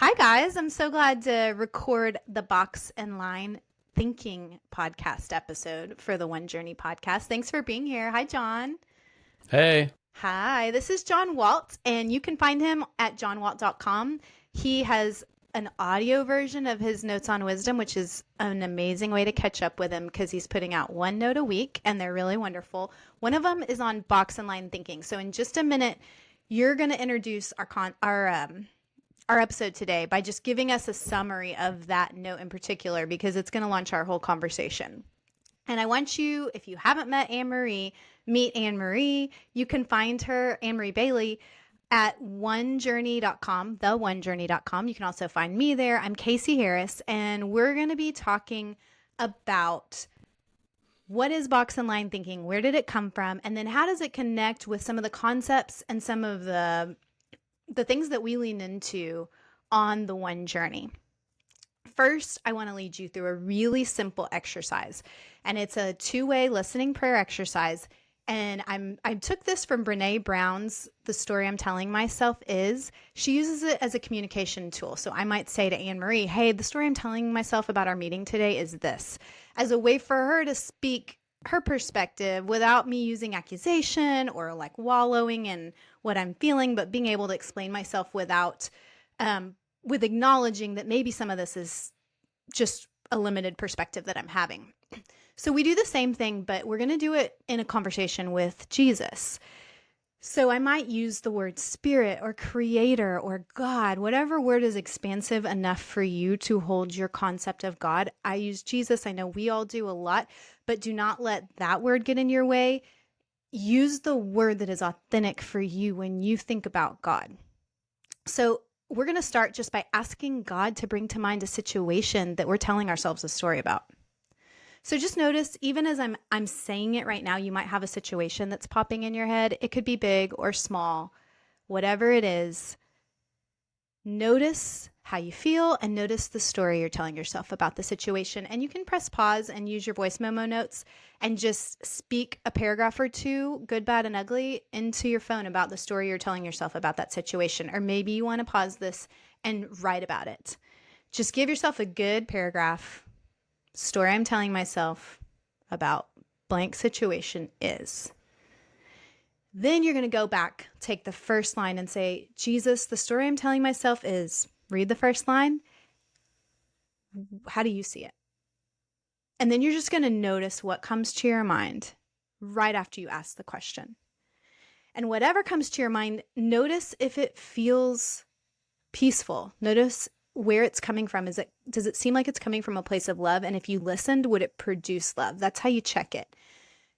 Hi, guys. I'm so glad to record the Box and Line Thinking podcast episode for the One Journey podcast. Thanks for being here. Hi, John. Hey, Hi, this is John Walt, and you can find him at johnwalt.com. He has an audio version of his Notes on Wisdom, which is an amazing way to catch up with him because he's putting out one note a week, and they're really wonderful. One of them is on Box and Line Thinking. So, in just a minute, you're going to introduce our episode today by just giving us a summary of that note in particular because it's going to launch our whole conversation. And I want you, if you haven't met Anne Marie, meet Anne Marie. You can find her, Anne Marie Bailey, at onejourney.com, theonejourney.com. You can also find me there. I'm Casey Harris, and we're going to be talking about what is box and line thinking, where did it come from, and then how does it connect with some of the concepts and some of the things that we lean into on the One Journey. First, I want to lead you through a really simple exercise, and it's a two-way listening prayer exercise. And I took this from Brene Brown's The Story I'm Telling Myself Is. She uses it as a communication tool. So I might say to Anne Marie, hey, the story I'm telling myself about our meeting today is this, as a way for her to speak her perspective without me using accusation or like wallowing in what I'm feeling, but being able to explain myself without, with acknowledging that maybe some of this is just a limited perspective that I'm having. So we do the same thing, but we're going to do it in a conversation with Jesus. So I might use the word spirit or creator or God, whatever word is expansive enough for you to hold your concept of God. I use Jesus. I know we all do a lot, but do not let that word get in your way. Use the word that is authentic for you when you think about God. So we're going to start just by asking God to bring to mind a situation that we're telling ourselves a story about. So just notice, even as I'm saying it right now, you might have a situation that's popping in your head. It could be big or small, whatever it is. Notice how you feel and notice the story you're telling yourself about the situation. And you can press pause and use your voice memo notes and just speak a paragraph or two, good, bad, and ugly, into your phone about the story you're telling yourself about that situation. Or maybe you want to pause this and write about it. Just give yourself a good paragraph. Story I'm telling myself about blank situation is. Then you're going to go back, take the first line and say, Jesus, the story I'm telling myself is, read the first line. How do you see it? And then you're just going to notice what comes to your mind right after you ask the question. And whatever comes to your mind, notice if it feels peaceful. Notice where it's coming from. Does it seem like it's coming from a place of love? And if you listened, would it produce love? That's how you check it.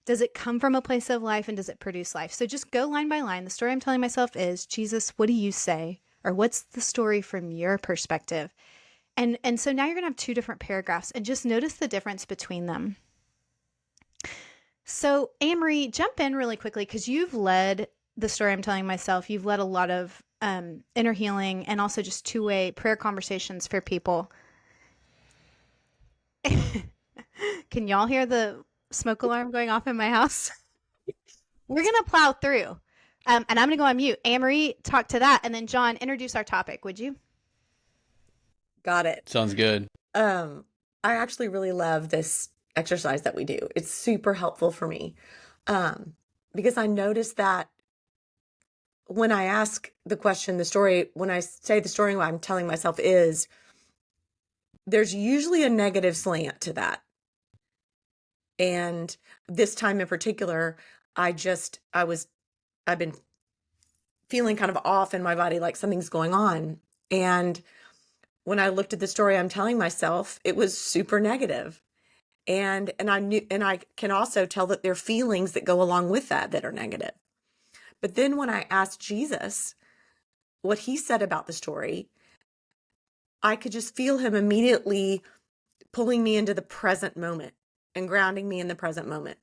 Does it come from a place of life and does it produce life? So just go line by line. The story I'm telling myself is, Jesus, what do you say? Or what's the story from your perspective? And so now you're going to have two different paragraphs and just notice the difference between them. So Anne Marie, jump in really quickly because you've led the story I'm telling myself. You've led a lot of inner healing and also just two-way prayer conversations for people. Can y'all hear the smoke alarm going off in my house? We're going to plow through. And I'm going to go on mute. Anne Marie, talk to that. And then John, introduce our topic, would you? Got it. sounds good. I actually really love this exercise that we do. It's super helpful for me because I noticed that when I ask the question, when I say the story I'm telling myself is, there's usually a negative slant to that. And this time in particular, I've been feeling kind of off in my body, like something's going on. And when I looked at the story I'm telling myself, it was super negative. And I can also tell that there are feelings that go along with that are negative. But then when I asked Jesus what he said about the story, I could just feel him immediately pulling me into the present moment and grounding me in the present moment,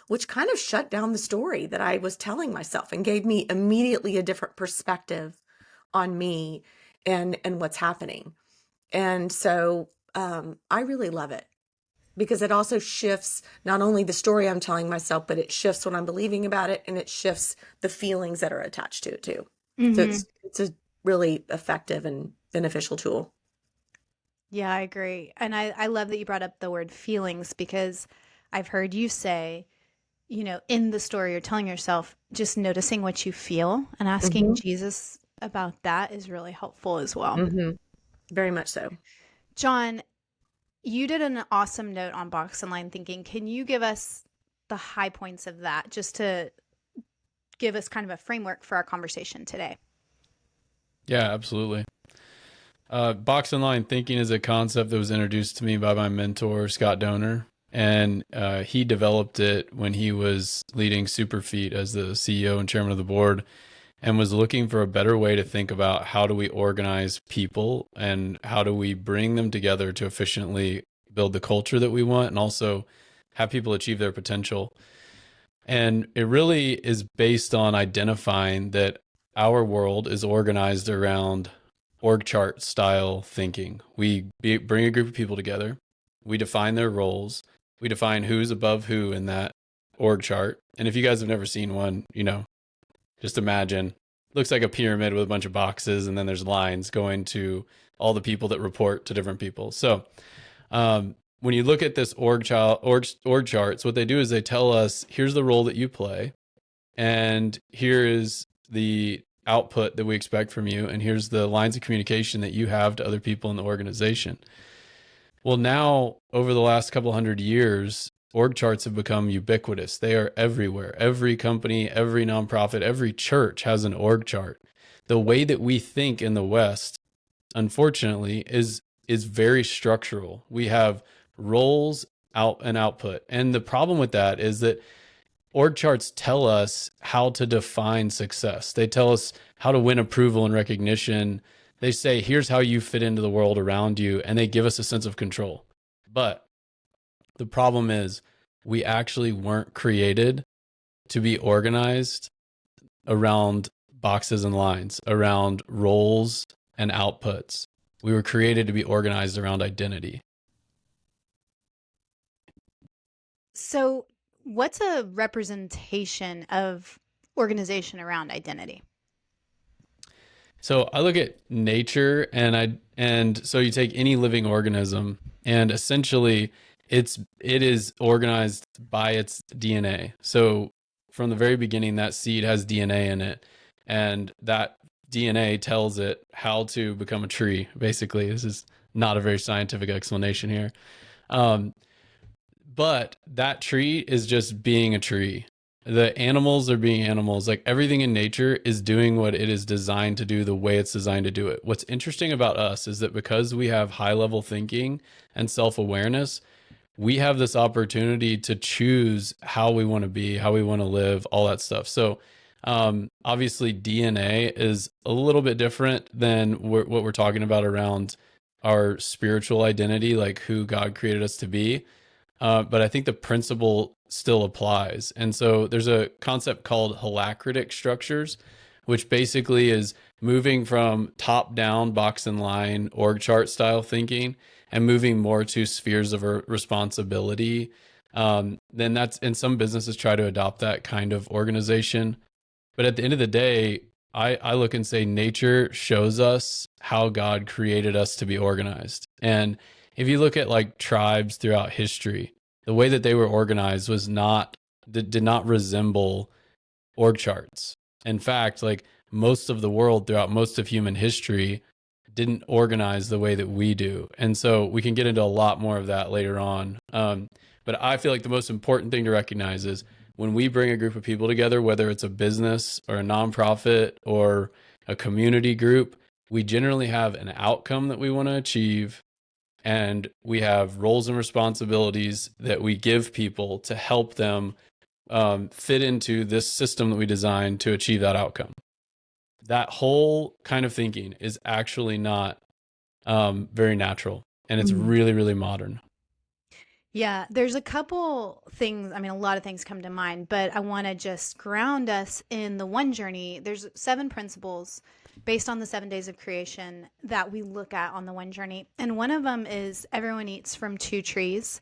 which kind of shut down the story that I was telling myself and gave me immediately a different perspective on me and what's happening. And so I really love it because it also shifts not only the story I'm telling myself, but it shifts what I'm believing about it, and it shifts the feelings that are attached to it too. So it's really effective and beneficial tool. Yeah, I agree. And I love that you brought up the word feelings because I've heard you say, in the story you're telling yourself, just noticing what you feel and asking Hmm. Jesus about that is really helpful as well. Hmm. Very much so. John, you did an awesome note on box and line thinking. Can you give us the high points of that just to give us kind of a framework for our conversation today? Yeah, absolutely. Box and line thinking is a concept that was introduced to me by my mentor, Scott Donor. And he developed it when he was leading Superfeet as the CEO and chairman of the board, and was looking for a better way to think about how do we organize people and how do we bring them together to efficiently build the culture that we want and also have people achieve their potential. And it really is based on identifying that our world is organized around org chart style thinking. Bring a group of people together, we define their roles, we define who's above who in that org chart. And if you guys have never seen one, just imagine looks like a pyramid with a bunch of boxes, and then there's lines going to all the people that report to different people. So when you look at this org charts, what they do is they tell us, here's the role that you play, and here is the output that we expect from you, and here's the lines of communication that you have to other people in the organization. Well, now over the last couple hundred years, org charts have become ubiquitous. They are everywhere. Every company, every nonprofit, every church has an org chart. The way that we think in the West, unfortunately, is very structural. We have roles, out and output. And the problem with that is that org charts tell us how to define success. They tell us how to win approval and recognition. They say, here's how you fit into the world around you, and they give us a sense of control. But the problem is we actually weren't created to be organized around boxes and lines, around roles and outputs. We were created to be organized around identity. So, what's a representation of organization around identity? So I look at nature, and so you take any living organism, and essentially it is organized by its DNA. So from the very beginning, that seed has DNA in it, and that DNA tells it how to become a tree. Basically, this is not a very scientific explanation here. But that tree is just being a tree. The animals are being animals. Like everything in nature is doing what it is designed to do the way it's designed to do it. What's interesting about us is that because we have high level thinking and self-awareness, we have this opportunity to choose how we want to be, how we want to live, all that stuff. So obviously DNA is a little bit different than what we're talking about around our spiritual identity, like who God created us to be. But I think the principle still applies. And so there's a concept called holacritic structures, which basically is moving from top down box and line org chart style thinking and moving more to spheres of responsibility. Then and some businesses try to adopt that kind of organization. But at the end of the day, I look and say nature shows us how God created us to be organized. And if you look at like tribes throughout history, the way that they were organized did not resemble org charts. In fact, like most of the world throughout most of human history didn't organize the way that we do. And so we can get into a lot more of that later on. But I feel like the most important thing to recognize is when we bring a group of people together, whether it's a business or a nonprofit or a community group, we generally have an outcome that we want to achieve. And we have roles and responsibilities that we give people to help them fit into this system that we designed to achieve that outcome. That whole kind of thinking is actually not very natural, and it's really, really modern. Yeah, there's a couple things. I mean, a lot of things come to mind, but I want to just ground us in the one journey. There's 7 principles based on the 7 days of creation that we look at on the one journey. And one of them is everyone eats from 2 trees.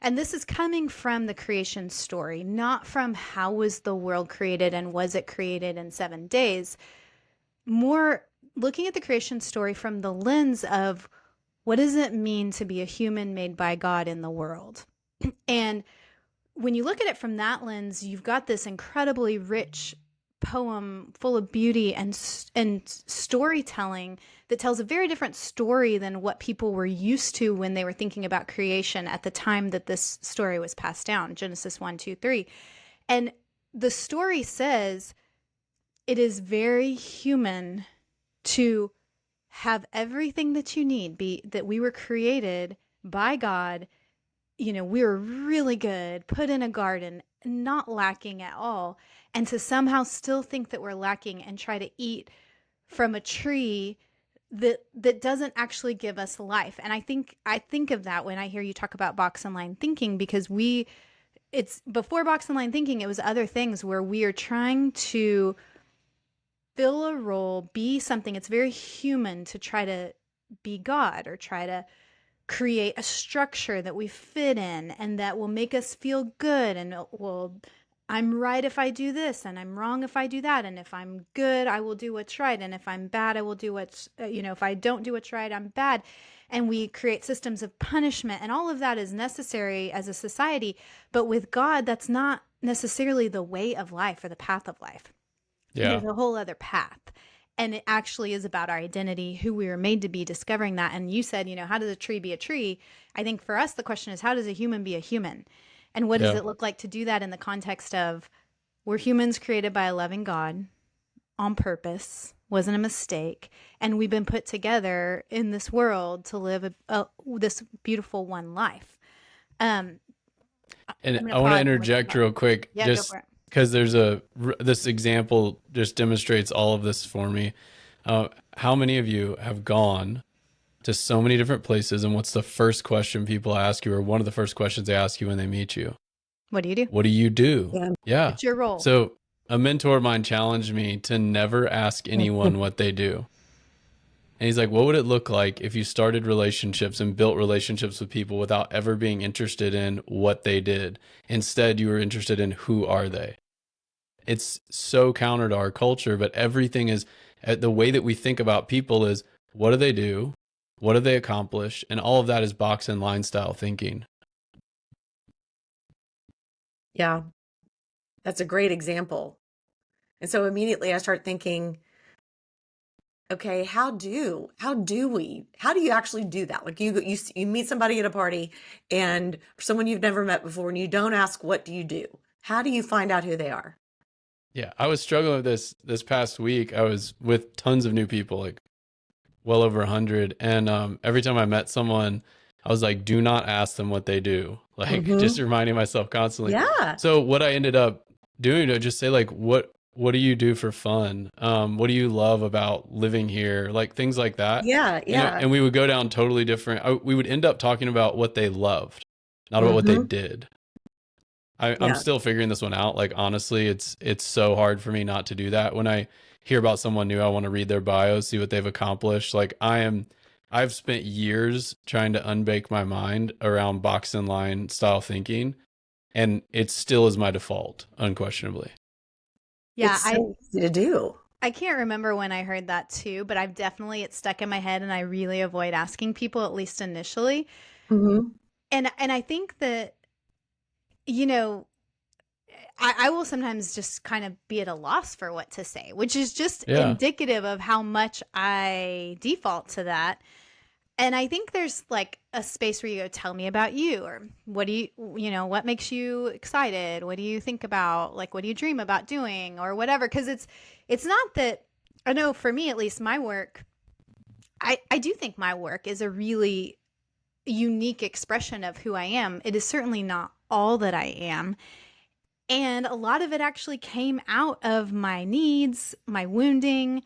And this is coming from the creation story, not from how was the world created and was it created in 7 days. More looking at the creation story from the lens of what does it mean to be a human made by God in the world? And when you look at it from that lens, you've got this incredibly rich poem full of beauty and storytelling that tells a very different story than what people were used to when they were thinking about creation at the time that this story was passed down, Genesis 1, 2, 3. And the story says it is very human to have everything that you need, be that we were created by God. We were really good, put in a garden, not lacking at all. And to somehow still think that we're lacking and try to eat from a tree that doesn't actually give us life. And I think of that when I hear you talk about box and line thinking, because it's before box and line thinking, it was other things where we are trying to fill a role, be something. It's very human to try to be God or try to create a structure that we fit in and that will make us feel good. And I'm right if I do this, and I'm wrong if I do that. And if I'm good, I will do what's right. And if I'm bad, I will do if I don't do what's right, I'm bad. And we create systems of punishment, and all of that is necessary as a society. But with God, that's not necessarily the way of life or the path of life. Yeah. There's a whole other path. And it actually is about our identity, who we were made to be, discovering that. And you said, how does a tree be a tree? I think for us, the question is, how does a human be a human? And what does it look like to do that in the context of we're humans created by a loving God on purpose, wasn't a mistake. And we've been put together in this world to live this beautiful one life. And I want to interject real quick. Yeah, just go for it. because this example just demonstrates all of this for me. How many of you have gone to so many different places, and what's the first question people ask you, or one of the first questions they ask you when they meet you? What do you do? What do you do? Yeah. What's your role? So a mentor of mine challenged me to never ask anyone what they do. And he's like, what would it look like if you started relationships and built relationships with people without ever being interested in what they did? Instead, you were interested in who are they? It's so counter to our culture, but everything is, the way that we think about people is, what do they do? What do they accomplish? And all of that is box and line style thinking. Yeah, that's a great example. And so immediately I start thinking, okay, how do you actually do that? Like you meet somebody at a party, and someone you've never met before, and you don't ask, what do you do? How do you find out who they are? Yeah, I was struggling with this past week. I was with tons of new people, like well over 100. And every time I met someone, I was like, do not ask them what they do. Like just reminding myself constantly. Yeah. So what I ended up doing to just say, like, what do you do for fun? What do you love about living here? Like things like that. Yeah. Yeah. And we would go down totally different. We would end up talking about what they loved, not about what they did. I'm still figuring this one out. Like, honestly, it's so hard for me not to do that. When I hear about someone new, I want to read their bio, see what they've accomplished. Like I've spent years trying to unbake my mind around box and line style thinking, and it still is my default, unquestionably. Yeah, it's so easy to do. I can't remember when I heard that too, but it's stuck in my head, and I really avoid asking people, at least initially. And I think that, I will sometimes just kind of be at a loss for what to say, which is just indicative of how much I default to that. And I think there's like a space where you go, tell me about you, or what do what makes you excited? What do you think about? Like, what do you dream about doing, or whatever? Because it's not that, I know for me, at least my work, I do think my work is a really unique expression of who I am. It is certainly not all that I am. And a lot of it actually came out of my needs, my wounding,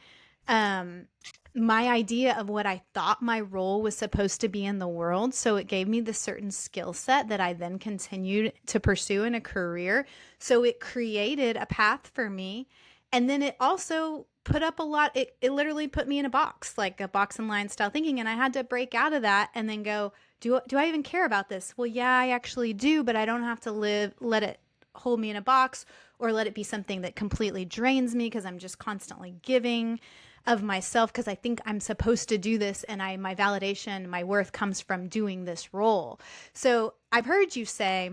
my idea of what I thought my role was supposed to be in the world. So it gave me this certain skill set that I then continued to pursue in a career. So it created a path for me. And then it also put up it literally put me in a box, like a box and line style thinking. And I had to break out of that and then go, do I even care about this? Well, yeah, I actually do, but I don't have to let it hold me in a box or let it be something that completely drains me because I'm just constantly giving. of myself because I think I'm supposed to do this, and my validation, my worth comes from doing this role. So I've heard you say,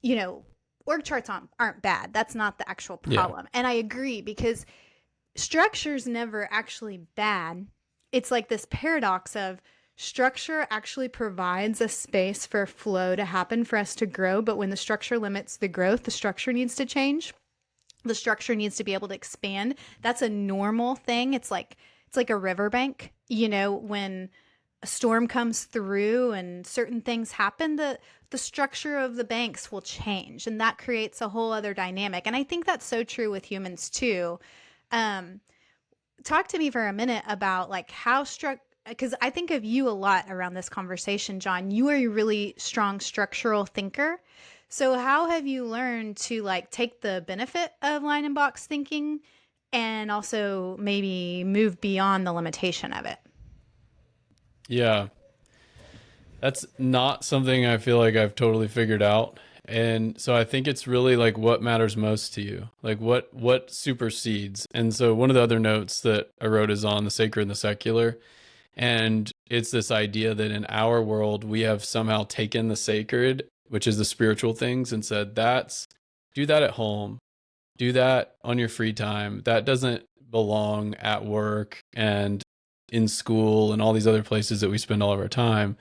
you know, org charts aren't bad. That's not the actual Yeah. problem. And I agree, because structure's never actually bad. It's like this paradox of structure actually provides a space for flow to happen, for us to grow. But when the structure limits the growth, the structure needs to change. The structure needs to be able to expand. That's a normal thing. It's like a riverbank, when a storm comes through and certain things happen, the structure of the banks will change, and that creates a whole other dynamic. And I think that's so true with humans too. Um, Talk to me for a minute about like how because I think of you a lot around this conversation, John. You are a really strong structural thinker. So how have you learned to like take the benefit of line and box thinking and also maybe move beyond the limitation of it? Yeah. That's not something I feel like I've totally figured out. And so I think it's really like what matters most to you, like what supersedes. And so one of the other notes that I wrote is on the sacred and the secular. And it's this idea that in our world, we have somehow taken the sacred, which is the spiritual things, and said, do that at home, do that on your free time. That doesn't belong at work and in school and all these other places that we spend all of our time,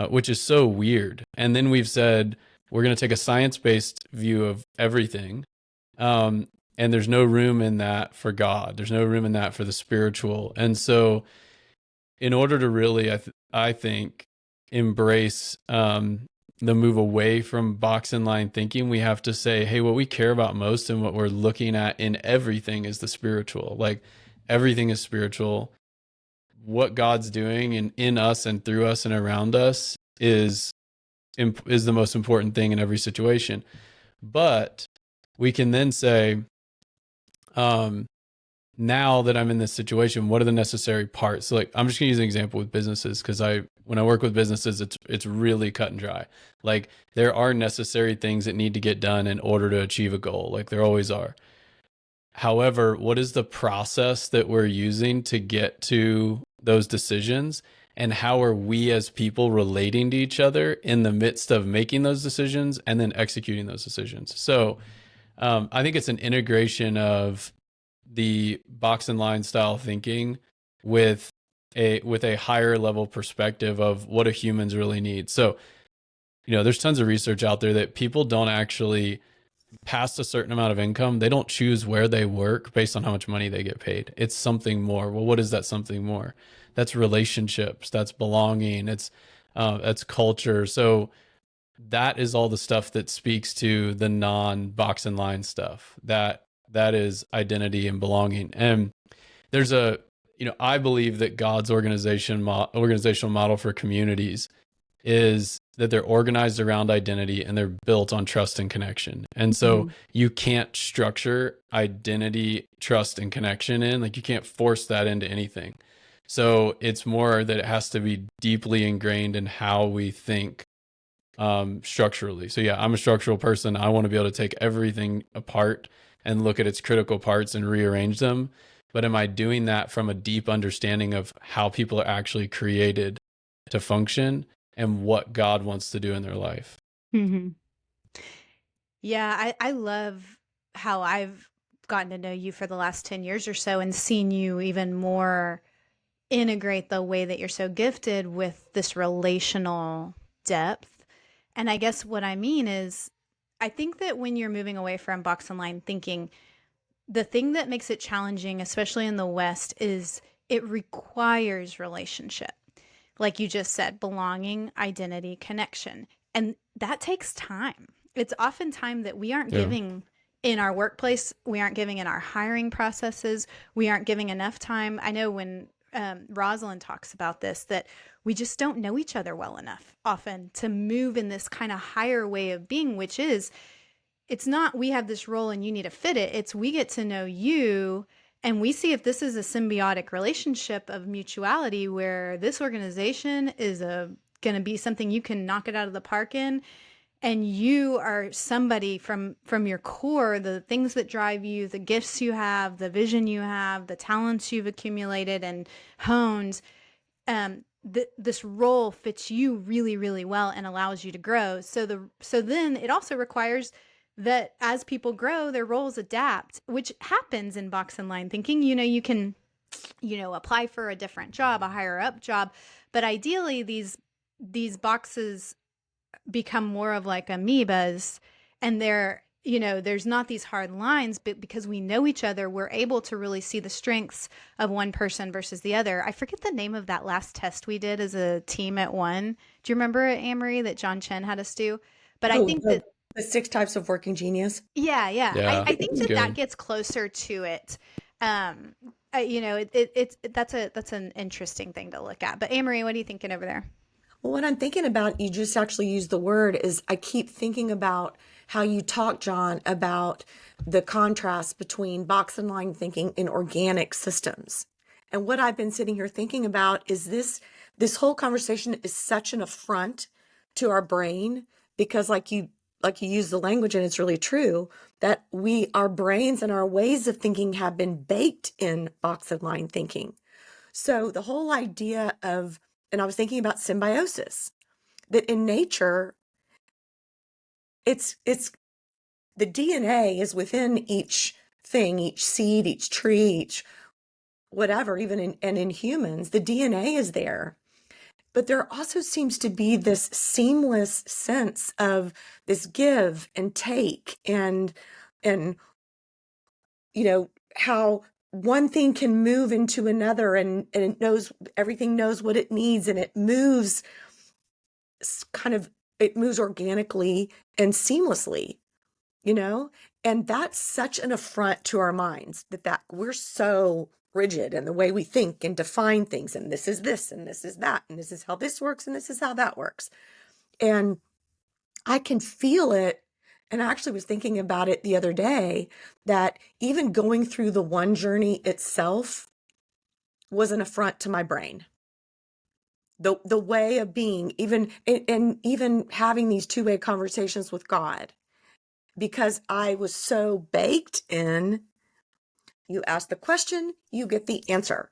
which is so weird. And then we've said, we're going to take a science-based view of everything. And there's no room in that for God. There's no room in that for the spiritual. And so in order to really, I think, embrace the move away from box and line thinking, we have to say, hey, what we care about most and what we're looking at in everything is the spiritual. Like everything is spiritual. What God's doing in us and through us and around us is the most important thing in every situation. But we can then say, now that I'm in this situation, what are the necessary parts? So like, I'm just gonna use an example with businesses, because when I work with businesses, it's really cut and dry. Like there are necessary things that need to get done in order to achieve a goal. Like there always are. However, what is the process that we're using to get to those decisions? And how are we as people relating to each other in the midst of making those decisions and then executing those decisions? So I think it's an integration of the box and line style thinking with a higher level perspective of what do humans really need. So, there's tons of research out there that people don't actually, past a certain amount of income, they don't choose where they work based on how much money they get paid. It's something more. Well, what is that something more? That's relationships, that's belonging, it's culture. So that is all the stuff that speaks to the non box and line stuff. That is identity and belonging. And there's I believe that God's organizational model for communities is that they're organized around identity and they're built on trust and connection. And so you can't structure identity, trust, and connection in, like you can't force that into anything. So it's more that it has to be deeply ingrained in how we think structurally. So yeah, I'm a structural person. I want to be able to take everything apart and look at its critical parts and rearrange them. But am I doing that from a deep understanding of how people are actually created to function and what God wants to do in their life? Mm-hmm. Yeah, I love how I've gotten to know you for the last 10 years or so and seen you even more integrate the way that you're so gifted with this relational depth. And I guess what I mean is, I think that when you're moving away from box and line thinking, the thing that makes it challenging, especially in the West, is it requires relationship. Like you just said, belonging, identity, connection. And that takes time. It's often time that we aren't giving in our workplace. We aren't giving in our hiring processes. We aren't giving enough time. I know when Rosalind talks about this, that we just don't know each other well enough often to move in this kind of higher way of being, which is, it's not we have this role and you need to fit it. It's we get to know you and we see if this is a symbiotic relationship of mutuality where this organization is going to be something you can knock it out of the park in. and you are somebody from your core, the things that drive you, the gifts you have, the vision you have, the talents you've accumulated and honed, this role fits you really, really well and allows you to grow. So then it also requires that as people grow, their roles adapt, which happens in box and line thinking. You can, apply for a different job, a higher up job, but ideally these boxes become more of like amoebas, and there's not these hard lines, but because we know each other, we're able to really see the strengths of one person versus the other. I forget the name of that last test we did as a team at One. Do you remember it, Amory, that John Chen had us do? But I Oh, think that, the 6 types of working genius. yeah, Yeah, I think that's that good. gets closer to it. That's an interesting thing to look at. But Amory, what are you thinking over there? Well, what I'm thinking about, you just actually used the word, is I keep thinking about how you talk, John, about the contrast between box and line thinking and organic systems. And what I've been sitting here thinking about is this whole conversation is such an affront to our brain, because like you use the language, and it's really true that our brains and our ways of thinking have been baked in box and line thinking. So the whole idea of, and I was thinking about symbiosis, that in nature, it's the DNA is within each thing, each seed, each tree, each whatever, and in humans, the DNA is there. But there also seems to be this seamless sense of this give and take, and how one thing can move into another, and everything knows what it needs, and it moves organically and seamlessly, you know? And that's such an affront to our minds, that we're so rigid in the way we think and define things. And this is this, and this is that, and this is how this works, and this is how that works. And I can feel it. And I actually was thinking about it the other day, that even going through the One journey itself was an affront to my brain. The way of being, and even having these two-way conversations with God, because I was so baked in, you ask the question, you get the answer.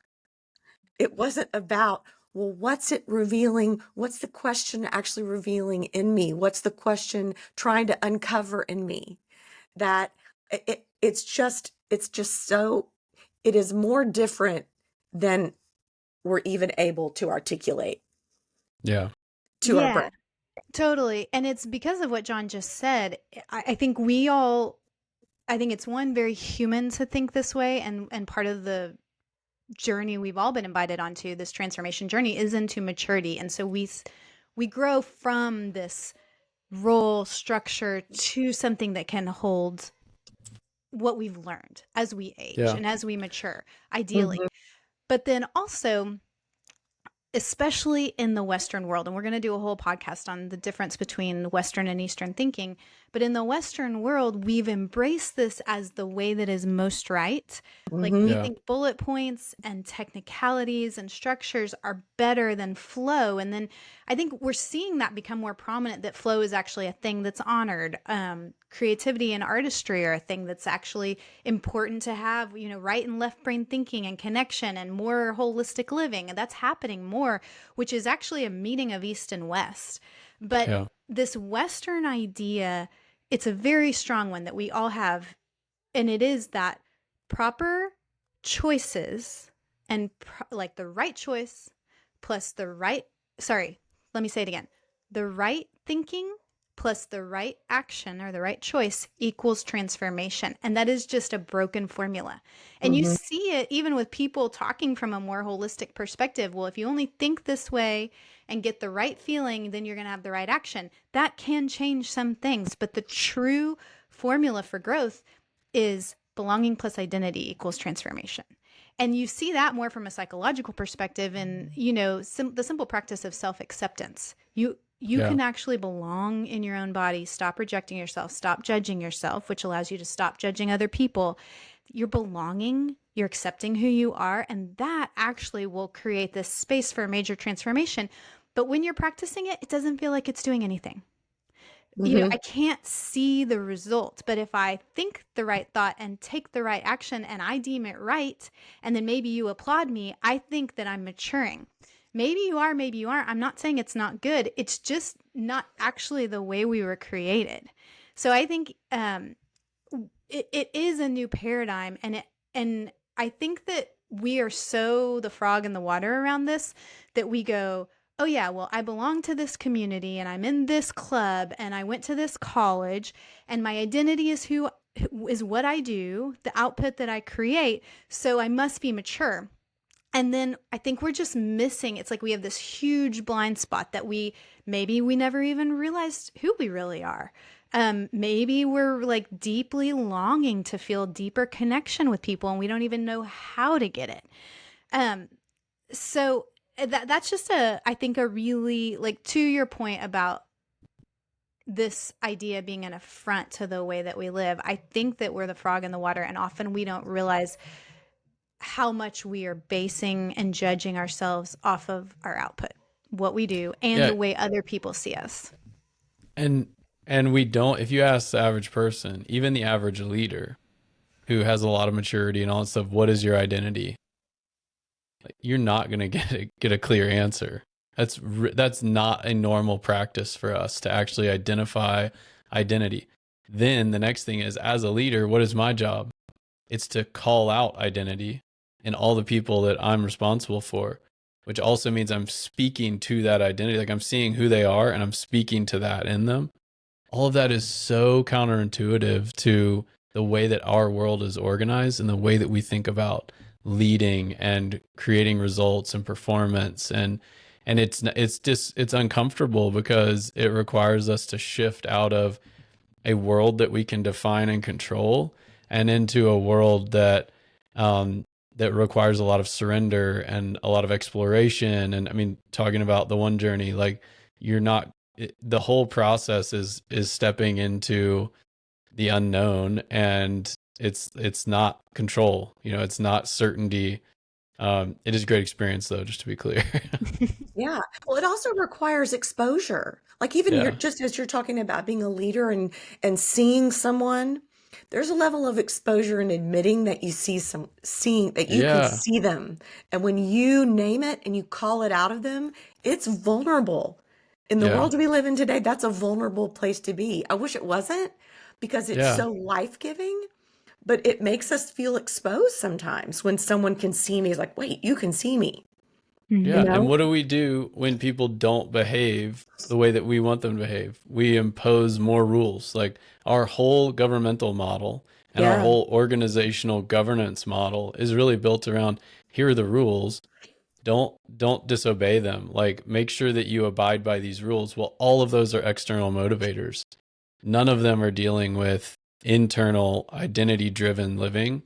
It wasn't about, well, what's it revealing? What's the question actually revealing in me? What's the question trying to uncover in me? That it's just so, it is more different than we're even able to articulate Yeah. to our brain. Totally. And it's because of what John just said. I think I think it's very human to think this way. And part of the journey we've all been invited onto, this transformation journey, is into maturity. And so we grow from this role structure to something that can hold what we've learned as we age Yeah. and as we mature, ideally. Mhm. But then also, especially in the Western world, and we're going to do a whole podcast on the difference between Western and Eastern thinking, but in the Western world, we've embraced this as the way that is most right. Like, Mhm. we Yeah. think bullet points and technicalities and structures are better than flow. And then I think we're seeing that become more prominent, that flow is actually a thing that's honored. Creativity and artistry are a thing that's actually important to have, right and left brain thinking and connection and more holistic living. And that's happening more, which is actually a meeting of East and West. But Yeah. this Western idea, it's a very strong one that we all have. And it is that proper choices and like the right choice plus let me say it again. The right thinking plus the right action or the right choice equals transformation. And that is just a broken formula. And you Mhm. see it even with people talking from a more holistic perspective. Well, if you only think this way and get the right feeling, then you're going to have the right action. That can change some things. But the true formula for growth is belonging plus identity equals transformation. And you see that more from a psychological perspective, and the simple practice of self-acceptance. You Yeah. can actually belong in your own body, stop rejecting yourself, stop judging yourself, which allows you to stop judging other people. You're belonging, you're accepting who you are, and that actually will create this space for a major transformation. But when you're practicing it, it doesn't feel like it's doing anything. Hmm. I can't see the result, but if I think the right thought and take the right action and I deem it right, and then maybe you applaud me, I think that I'm maturing. Maybe you are, maybe you aren't. I'm not saying it's not good. It's just not actually the way we were created. So I think it is a new paradigm, and I think that we are so the frog in the water around this that we go, oh yeah, well, I belong to this community and I'm in this club and I went to this college and my identity is who is what I do, the output that I create, so I must be mature. And then I think we're just missing, it's like we have this huge blind spot that maybe we never even realized who we really are. Maybe we're like deeply longing to feel deeper connection with people and we don't even know how to get it. Um, so that's just I think a really, like, to your point about this idea being an affront to the way that we live. I think that we're the frog in the water, and often we don't realize how much we are basing and judging ourselves off of our output, what we do, and Yeah, the way other people see us. and we don't. If you ask the average person, even the average leader who has a lot of maturity and all that stuff, what is your identity? Like, you're not gonna get a clear answer. That's not a normal practice for us to actually identify identity. Then the next thing is, as a leader, what is my job? It's to call out identity in all the people that I'm responsible for, which also means I'm speaking to that identity. Like, I'm seeing who they are and I'm speaking to that in them. All of that is so counterintuitive to the way that our world is organized and the way that we think about leading and creating results and performance. And it's uncomfortable because it requires us to shift out of a world that we can define and control and into a world that requires a lot of surrender and a lot of exploration. And I mean, talking about the one journey, like, you're not the whole process is stepping into the unknown, and it's not control, it's not certainty. It is a great experience, though, just to be clear. Yeah. Well, it also requires exposure. Like, even you're Yeah, just as you're talking about being a leader and seeing someone, there's a level of exposure in admitting that you see seeing that you can yeah, see them. And when you name it and you call it out of them, it's vulnerable. In the yeah, world we live in today, that's a vulnerable place to be. I wish it wasn't, because it's yeah. so life-giving, but it makes us feel exposed sometimes when someone can see me. It's like, wait, you can see me, you Yeah, Mhm. and know? what do we do when people don't behave the way that we want them to behave? We impose more rules. Like, our whole governmental model and our Yeah. whole organizational governance model is really built around, here are the rules. Don't disobey them. Like, make sure that you abide by these rules. Well, all of those are external motivators. None of them are dealing with internal identity driven living.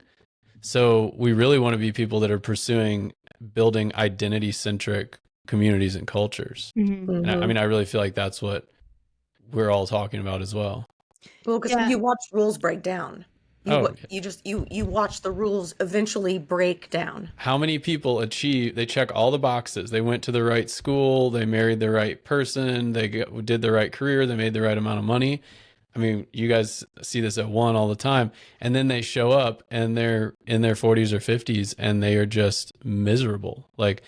So we really want to be people that are pursuing building identity centric communities and cultures. Mhm. And I Hmm. mean, I really feel like that's what we're all talking about as well. Well, because Yeah. you watch rules break down. Oh, yeah. You just you watch the rules eventually break down. How many people they check all the boxes. They went to the right school, they married the right person, did the right career, they made the right amount of money. I mean, you guys see this at one all the time. And then they show up and they're in their 40s or 50s and they are just miserable. Like,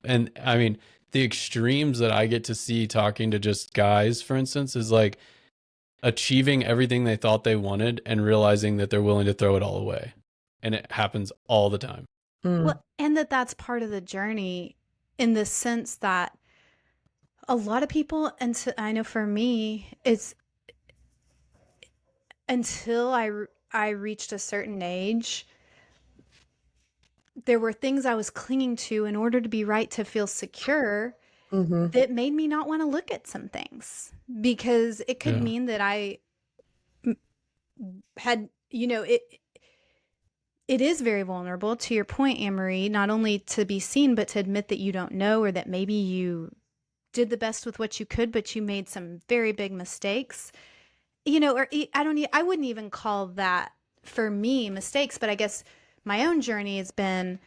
and I mean, the extremes that I get to see talking to just guys, for instance, is like achieving everything they thought they wanted and realizing that they're willing to throw it all away. And it happens all the time. Mm. Well, and that's part of the journey, in the sense that a lot of people, and I know for me, it's until I reached a certain age, there were things I was clinging to in order to be right, to feel secure, Hmm. that made me not want to look at some things, because it could Yeah. mean that I had, it is very vulnerable, to your point, Anne-Marie, not only to be seen, but to admit that you don't know, or that maybe you did the best with what you could, but you made some very big mistakes. Or I wouldn't even call that, for me, mistakes, but I guess my own journey has been,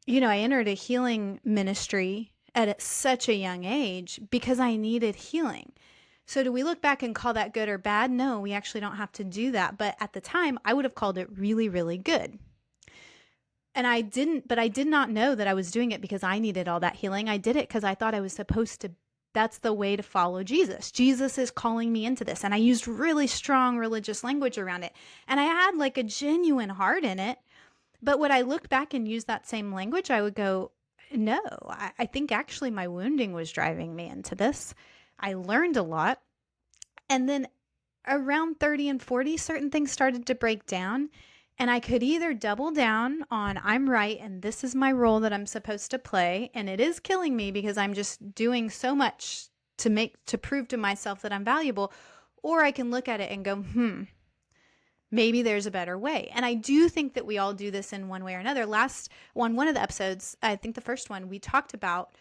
I entered a healing ministry at such a young age because I needed healing. So do we look back and call that good or bad? No, we actually don't have to do that. But at the time, I would have called it really, really good. And I didn't, but I did not know that I was doing it because I needed all that healing. I did it because I thought I was supposed to. That's the way to follow Jesus. Jesus is calling me into this. And I used really strong religious language around it. And I had like a genuine heart in it. But when I looked back and used that same language, I would go, no, I think actually my wounding was driving me into this. I learned a lot. And then around 30 and 40, certain things started to break down. And I could either double down on I'm right and this is my role that I'm supposed to play. And it is killing me because I'm just doing so much to prove to myself that I'm valuable. Or I can look at it and go, maybe there's a better way. And I do think that we all do this in one way or another. One of the episodes, I think the first one, we talked about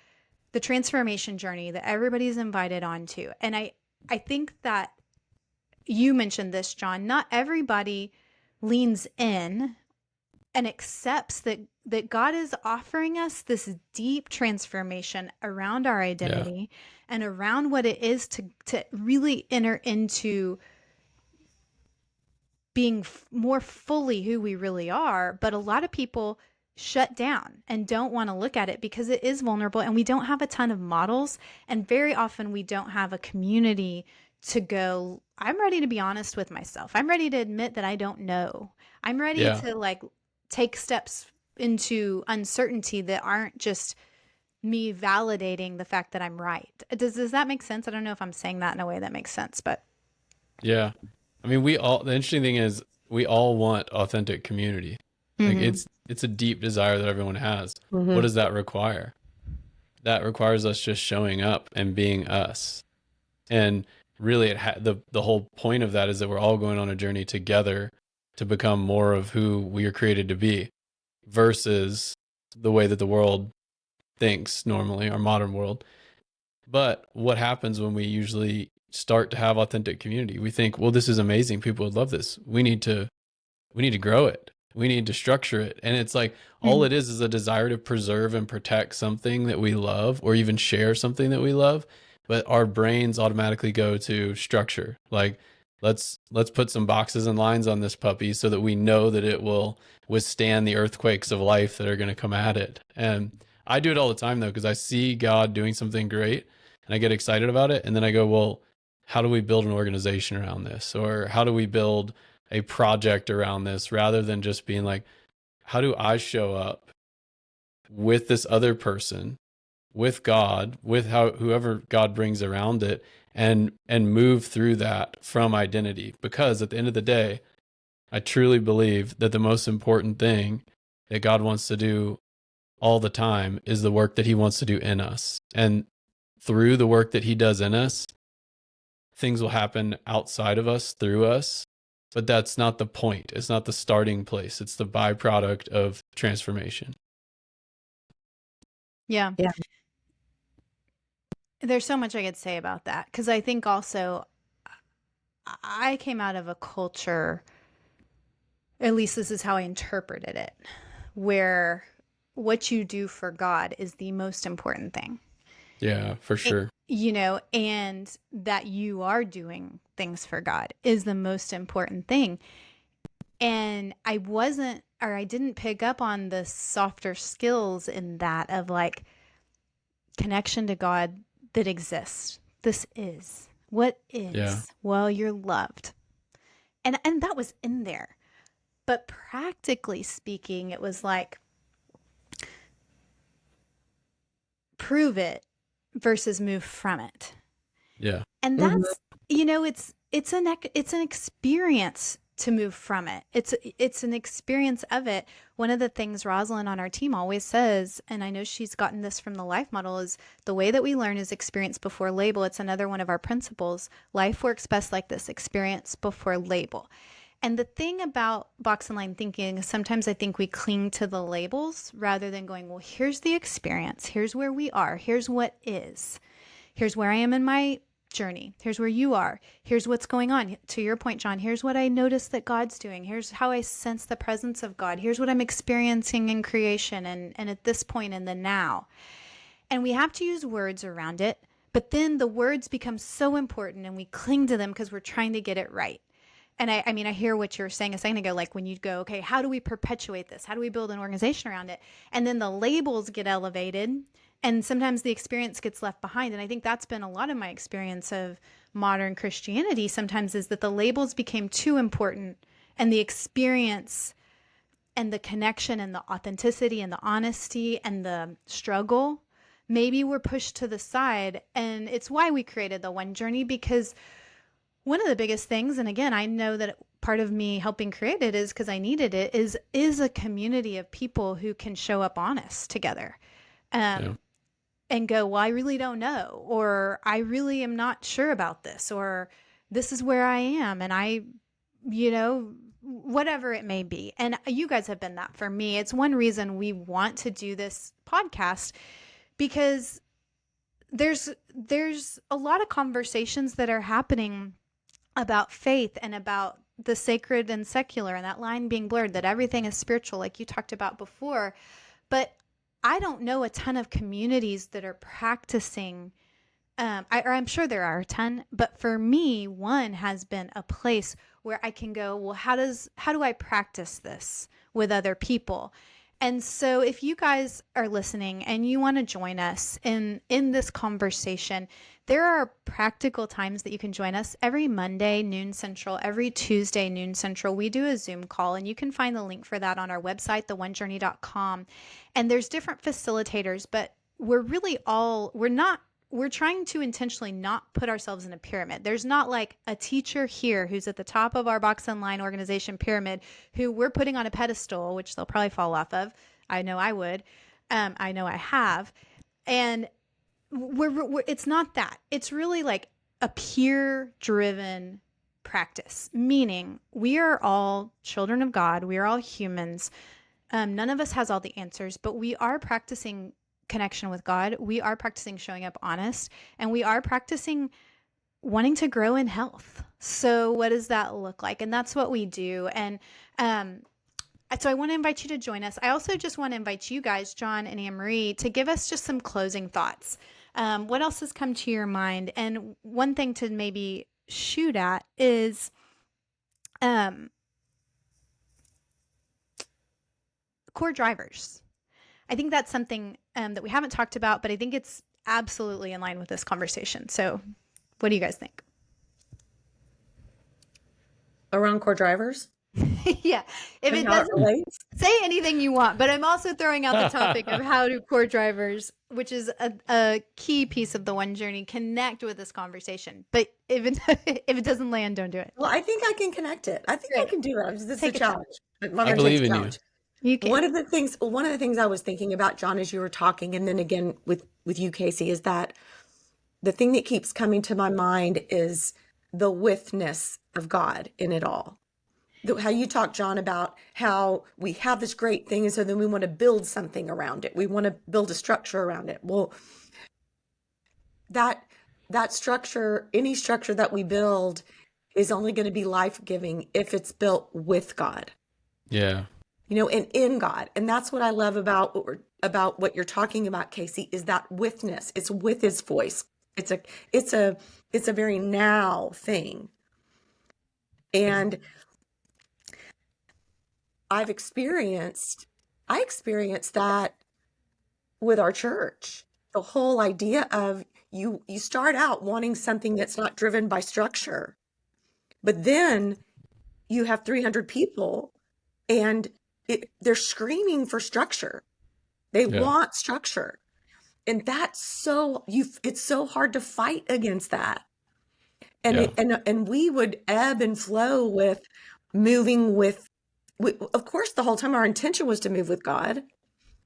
the transformation journey that everybody's invited onto. And I think that you mentioned this, John, not everybody leans in and accepts that God is offering us this deep transformation around our identity and around what it is to really enter into being more fully who we really are. But a lot of people shut down and don't want to look at it because it is vulnerable and we don't have a ton of models. And very often we don't have a community to go, I'm ready to be honest with myself. I'm ready to admit that I don't know. I'm ready to like take steps into uncertainty that aren't just me validating the fact that I'm right. Does that make sense? I don't know if I'm saying that in a way that makes sense, but Yeah. I mean, the interesting thing is we all want authentic community. Like it's a deep desire that everyone has. What does that require? That requires us just showing up and being us. And really the whole point of that is that we're all going on a journey together to become more of who we are created to be versus the way that the world thinks normally, our modern world. But what happens when we usually start to have authentic community? We think, well, this is amazing. People would love this. We need to grow it. We need to structure it. And it's like, all it is a desire to preserve and protect something that we love or even share something that we love. But our brains automatically go to structure. Like, let's put some boxes and lines on this puppy so that we know that it will withstand the earthquakes of life that are going to come at it. And I do it all the time though, because I see God doing something great and I get excited about it. And then I go, well, how do we build an organization around this? Or how do we build a project around this, rather than just being like, how do I show up with this other person, with God, with whoever God brings around it, and move through that from identity? Because at the end of the day, I truly believe that the most important thing that God wants to do all the time is the work that he wants to do in us. And through the work that he does in us, things will happen outside of us, through us. But that's not the point. It's not the starting place. It's the byproduct of transformation. yeah. There's so much I could say about that, because I think also I came out of a culture, at least this is how I interpreted it, where what you do for God is the most important thing. Yeah, for sure. And that you are doing things for God is the most important thing. And I didn't pick up on the softer skills in that of like connection to God that exists. This is what is. Yeah. Well, you're loved. And that was in there. But practically speaking, it was like prove it versus move from it. Yeah. And that's, it's an experience to move from it. It's an experience of it. One of the things Rosalind on our team always says, and I know she's gotten this from the life model, is the way that we learn is experience before label. It's another one of our principles. Life works best like this: experience before label. And the thing about box and line thinking is sometimes I think we cling to the labels rather than going, well, here's the experience. Here's where we are. Here's what is. Here's where I am in my journey. Here's where you are. Here's what's going on. To your point, John, here's what I notice that God's doing. Here's how I sense the presence of God. Here's what I'm experiencing in creation and at this point in the now. And we have to use words around it, But then the words become so important and we cling to them because we're trying to get it right. And I mean, I hear what you're saying a second ago, like when you go, okay, how do we perpetuate this? How do we build an organization around it? And then the labels get elevated and sometimes the experience gets left behind. And I think that's been a lot of my experience of modern Christianity sometimes, is that the labels became too important and the experience and the connection and the authenticity and the honesty and the struggle maybe were pushed to the side. And it's why we created the One Journey, because one of the biggest things, and again, I know that part of me helping create it is because I needed it, is a community of people who can show up honest together, Yeah. and go, well, I really don't know, or I really am not sure about this, or this is where I am, and I, whatever it may be. And you guys have been that for me. It's one reason we want to do this podcast, because there's a lot of conversations that are happening about faith and about the sacred and secular, and that line being blurred, that everything is spiritual, like you talked about before. But I don't know a ton of communities that are practicing, I'm sure there are a ton, but for me, one has been a place where I can go, well, how do I practice this with other people? And so if you guys are listening and you want to join us in this conversation, there are practical times that you can join us. Every Monday, noon Central, every Tuesday, noon Central, we do a Zoom call, and you can find the link for that on our website, theonejourney.com. And there's different facilitators, but we're trying to intentionally not put ourselves in a pyramid. There's not like a teacher here who's at the top of our Box and Line organization pyramid who we're putting on a pedestal, which they'll probably fall off of. I know I would. I know I have. And it's not that. It's really like a peer-driven practice, meaning we are all children of God. We are all humans. None of us has all the answers, but we are practicing connection with God. We are practicing showing up honest, and we are practicing wanting to grow in health. So what does that look like? And that's what we do. And so I want to invite you to join us. I also just want to invite you guys, John and Anne-Marie, to give us just some closing thoughts. What else has come to your mind? And one thing to maybe shoot at is core drivers. I think that's something that we haven't talked about, but I think it's absolutely in line with this conversation. So what do you guys think? Around core drivers? Yeah. If it doesn't, say anything you want, but I'm also throwing out the topic of how do core drivers, which is a key piece of the One Journey, connect with this conversation. But if it doesn't land, don't do it. Well, I think I can connect it. I think I can do it. This is a challenge. I believe in you. You can. One of the things I was thinking about, John, as you were talking, and then again with you, Casey, is that the thing that keeps coming to my mind is the withness of God in it all. How you talk, John, about how we have this great thing, and so then we want to build something around it. We want to build a structure around it. Well, that structure, any structure that we build, is only going to be life-giving if it's built with God. Yeah. And in God. And that's what I love about what you're talking about, Casey, is that withness. It's with his voice. It's a very now thing. And I experienced that with our church. The whole idea of you start out wanting something that's not driven by structure, but then you have 300 people and they're screaming for structure. They want structure. And it's so hard to fight against that. And we would ebb and flow with moving with, of course, the whole time our intention was to move with God,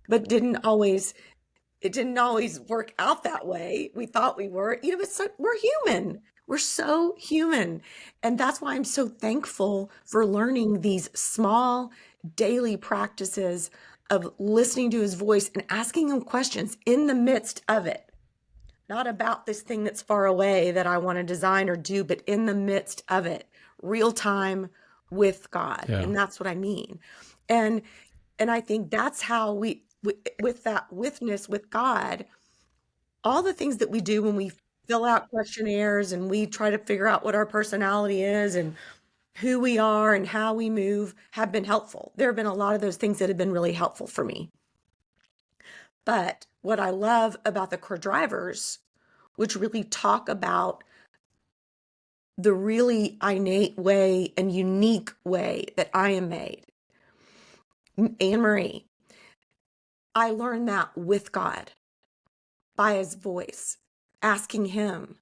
but it didn't always work out that way. We thought we were, but we're human. We're so human. And that's why I'm so thankful for learning these small daily practices of listening to his voice and asking him questions in the midst of it. Not about this thing that's far away that I want to design or do, but in the midst of it, real time with God. Yeah. And that's what I mean. And I think that's how with that withness with God, all the things that we do when we fill out questionnaires and we try to figure out what our personality is and who we are and how we move have been helpful. There have been a lot of those things that have been really helpful for me. But what I love about the core drivers, which really talk about the really innate way and unique way that I am made. Anne Marie, I learned that with God, by his voice, asking him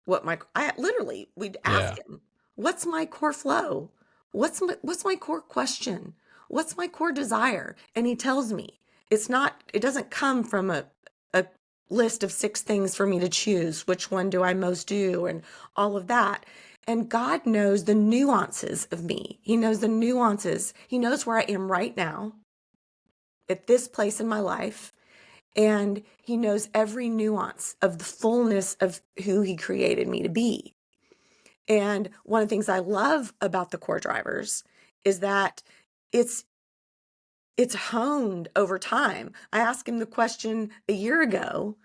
we'd ask him, what's my core flow? What's my core question? What's my core desire? And he tells me. It doesn't come from a list of 6 things for me to choose. Which one do I most do? And all of that. And God knows the nuances of me. He knows the nuances. He knows where I am right now at this place in my life. And he knows every nuance of the fullness of who he created me to be. And one of the things I love about the core drivers is that it's honed over time. I asked him the question a year ago,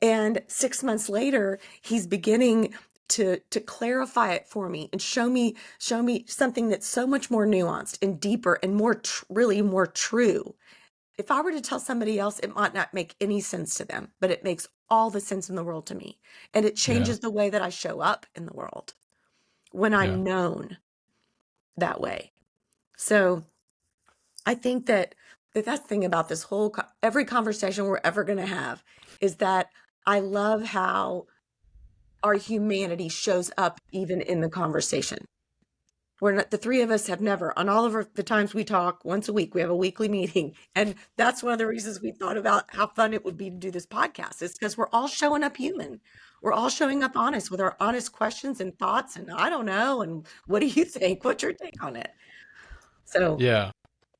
and 6 months later, he's beginning to clarify it for me and show me something that's so much more nuanced and deeper and really more true. If I were to tell somebody else, it might not make any sense to them, but it makes all the sense in the world to me. And it changes the way that I show up in the world when I'm known that way. So I think that's the thing about this whole, every conversation we're ever going to have is that I love how our humanity shows up even in the conversation. The 3 of us have never, on all of the times we talk once a week, we have a weekly meeting. And that's one of the reasons we thought about how fun it would be to do this podcast. It's because we're all showing up human. We're all showing up honest with our honest questions and thoughts. And I don't know. And what do you think? What's your take on it? So, Yeah.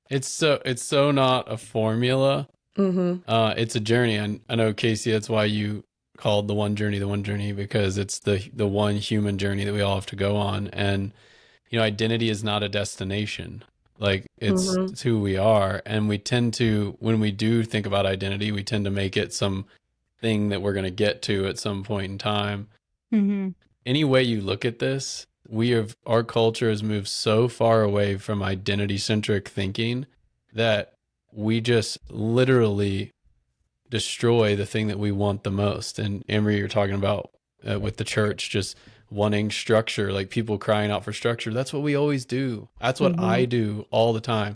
It's so not a formula. It's a journey. And I know, Casey, that's why you called the one journey, because it's the one human journey that we all have to go on. And, identity is not a destination. Like it's who we are. And we tend to, when we do think about identity, we tend to make it some thing that we're going to get to at some point in time. Any way you look at this, our culture has moved so far away from identity centric thinking that we just literally destroy the thing that we want the most. And Emery, you're talking about with the church, just wanting structure, like people crying out for structure. That's what we always do. That's what I do all the time.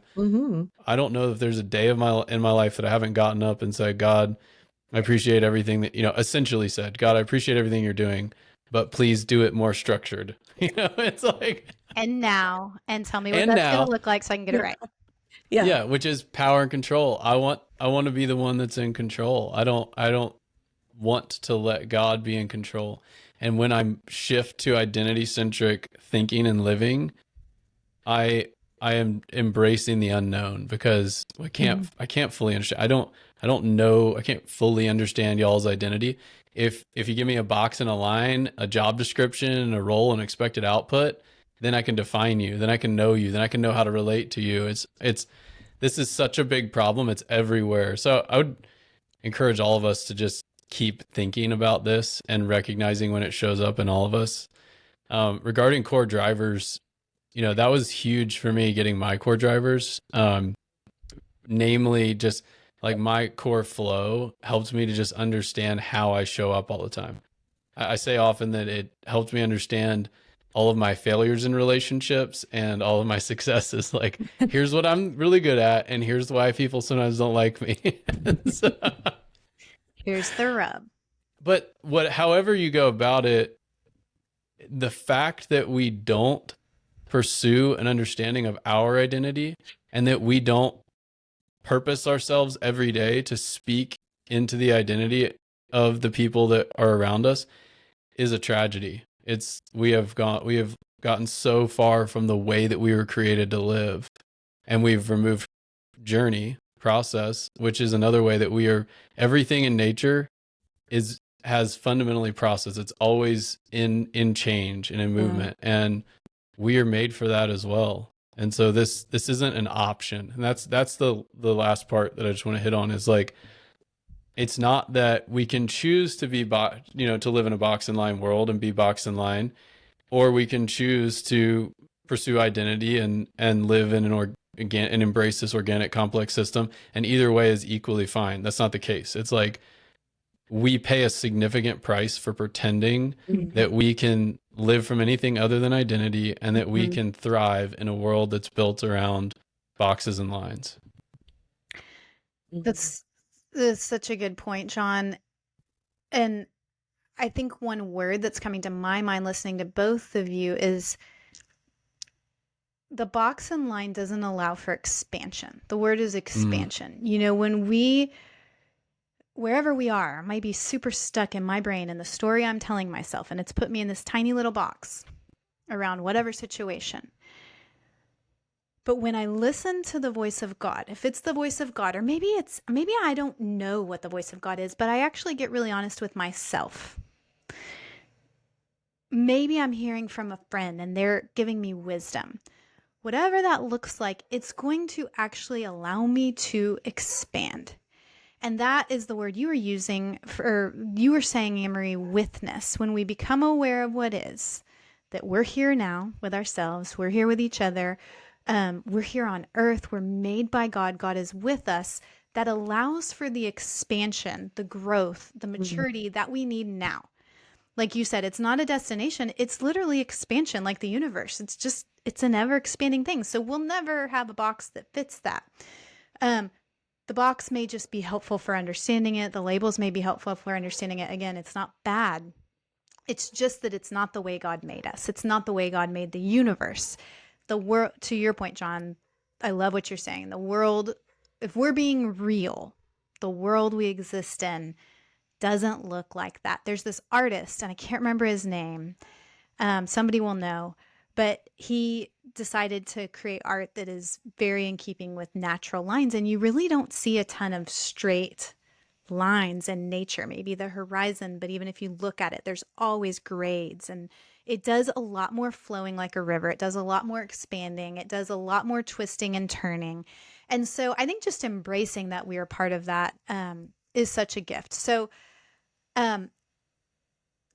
I don't know if there's a day in my life that I haven't gotten up and said, God, I appreciate everything that, essentially said, God, I appreciate everything you're doing, but please do it more structured. It's like, and tell me what that's going to look like so I can get it right. Yeah, which is power and control. I want to be the one that's in control. I don't want to let God be in control. And when I shift to identity centric thinking and living, I am embracing the unknown, because I can't fully understand. I don't know. I can't fully understand y'all's identity. If you give me a box and a line, a job description, a role, and expected output, then I can define you. Then I can know you. Then I can know how to relate to you. This is such a big problem. It's everywhere. So I would encourage all of us to just keep thinking about this and recognizing when it shows up in all of us. Regarding core drivers, that was huge for me, getting my core drivers. Namely, just like my core flow helped me to just understand how I show up all the time. I say often that it helped me understand all of my failures in relationships and all of my successes. Like, here's what I'm really good at, and here's why people sometimes don't like me. So, here's the rub. But however you go about it, the fact that we don't pursue an understanding of our identity, and that we don't purpose ourselves every day to speak into the identity of the people that are around us, is a tragedy. We have gotten so far from the way that we were created to live, and we've removed process, which is another way that everything in nature has fundamentally process. It's always in change and in movement, and we are made for that as well. And so this isn't an option. And that's the last part that I just want to hit on, is like, It's not that we can choose to be, to live in a box and line world and be box and line, or we can choose to pursue identity and live in and embrace this organic complex system. And either way is equally fine. That's not the case. It's like we pay a significant price for pretending that we can live from anything other than identity and that we can thrive in a world that's built around boxes and lines. That's such a good point, John. And I think one word that's coming to my mind listening to both of you is the box and line doesn't allow for expansion. The word is expansion. When wherever we are, I might be super stuck in my brain in the story I'm telling myself, and it's put me in this tiny little box around whatever situation. But when I listen to the voice of God, if it's the voice of God, or maybe I don't know what the voice of God is, but I actually get really honest with myself. Maybe I'm hearing from a friend and they're giving me wisdom. Whatever that looks like, it's going to actually allow me to expand. And that is the word you were using you were saying, Anne-Marie, witness. When we become aware of what is, that we're here now with ourselves, we're here with each other, we're here on earth, we're made by God, God is with us, that allows for the expansion, the growth, the maturity that we need now. Like you said, it's not a destination, it's literally expansion, like the universe. It's an ever expanding thing. So we'll never have a box that fits that. The box may just be helpful for understanding it. The labels may be helpful for understanding it. Again, it's not bad. It's just that it's not the way God made us. It's not the way God made the universe. The world, to your point, John, I love what you're saying. The world, if we're being real, the world we exist in doesn't look like that. There's this artist, and I can't remember his name. Somebody will know. But he decided to create art that is very in keeping with natural lines. And you really don't see a ton of straight lines in nature, maybe the horizon. But even if you look at it, there's always grades. And it does a lot more flowing like a river. It does a lot more expanding. It does a lot more twisting and turning. And so I think just embracing that we are part of that is such a gift. So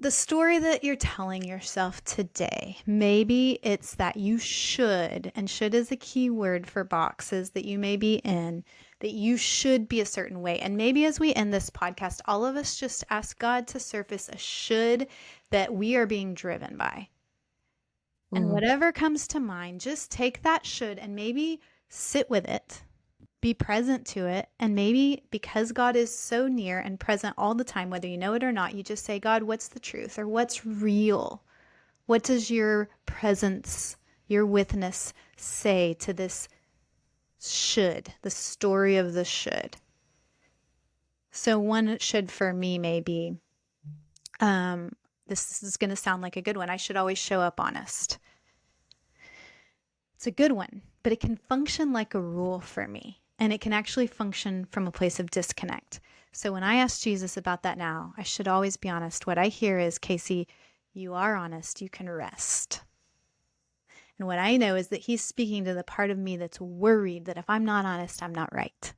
the story that you're telling yourself today, maybe it's that you should, and should is a key word for boxes that you may be in, that you should be a certain way. And maybe as we end this podcast, all of us just ask God to surface a should that we are being driven by. And whatever comes to mind, just take that should and maybe sit with it. Be present to it. And maybe because God is so near and present all the time, whether you know it or not, you just say, God, what's the truth or what's real? What does your presence, your witness say to this should, the story of the should? So one should for me may be, this is going to sound like a good one. I should always show up honest. It's a good one, but it can function like a rule for me. And it can actually function from a place of disconnect. So when I ask Jesus about that now, I should always be honest. What I hear is, Casey, you are honest. You can rest. And what I know is that he's speaking to the part of me that's worried that if I'm not honest, I'm not right.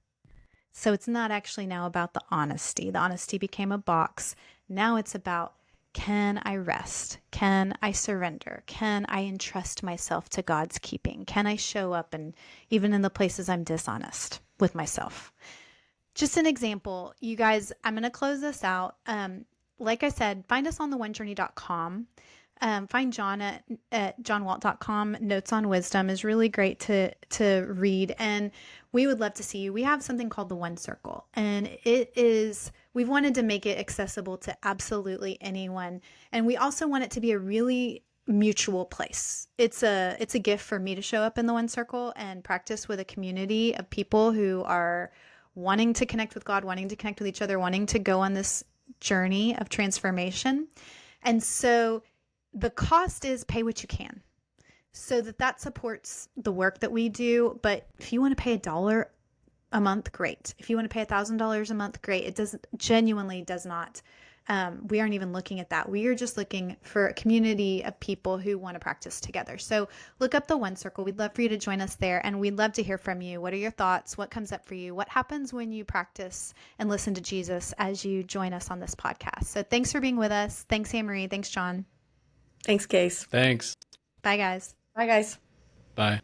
So it's not actually now about the honesty. The honesty became a box. Now it's about, can I rest? Can I surrender? Can I entrust myself to God's keeping? Can I show up and even in the places I'm dishonest with myself? Just an example, you guys, I'm going to close this out. Like I said, find us on theonejourney.com. Find John at johnwalt.com. Notes on Wisdom is really great to read. And we would love to see you. We have something called the One Circle, and we've wanted to make it accessible to absolutely anyone. And we also want it to be a really mutual place. It's a gift for me to show up in the One Circle and practice with a community of people who are wanting to connect with God, wanting to connect with each other, wanting to go on this journey of transformation. And so the cost is pay what you can, so that supports the work that we do. But if you want to pay $1 a month, great. If you want to pay $1,000 a month, great. It genuinely does not we aren't even looking at that. We are just looking for a community of people who want to practice together. So look up the One Circle. We'd love for you to join us there, and we'd love to hear from you. What are your thoughts? What comes up for you? What happens when you practice and listen to Jesus as you join us on this podcast? So thanks for being with us. Thanks, Anne-Marie. Thanks, John. Thanks, Case. Thanks. Bye, guys. Bye, guys. Bye.